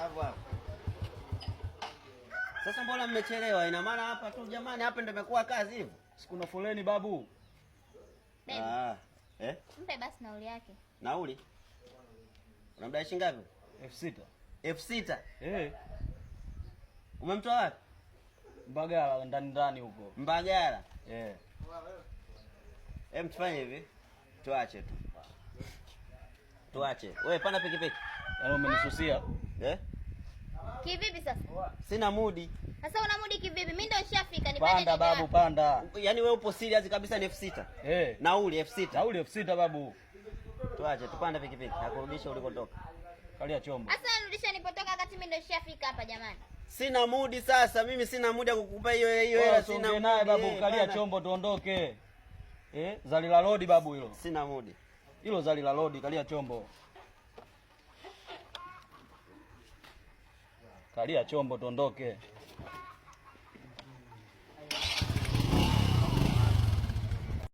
Hapo hapo. Sasa mbona mmechelewa? Ina maana hapa tu jamani, hapa ndio imekuwa kazi hivyo. Sikuna foleni babu. Mpe basi nauli yake. Nauli? Unamdai shilingi ngapi? 6,000. 6,000? Umemtoa wapi? Mbagala ndani huko. Mbagala? Tufanye hivi. Tuache tu. Tuache. Wewe panda pikipiki. Yaani umenisusia. Kivipi sasa? Sina mudi. Sasa una mudi kivipi? Mimi ndio nishafika nipande. Panda babu, panda. Yaani wewe upo serious kabisa ni 6,000? Nauli 6,000. Nauli 6,000 babu. Tuache tupande pikipiki. Nakurudisha ulikotoka. Kalia chombo. Sasa nirudisha nipotoka wakati mimi ndio nishafika hapa jamani. Sina mudi sasa. Mimi sina mudi ya kukupa hiyo hela, sina mudi. Naye babu, kalia chombo tuondoke. Zali la lodi babu hilo. Sina mudi. Hilo zali la lodi, kalia chombo. Kalia chombo tuondoke.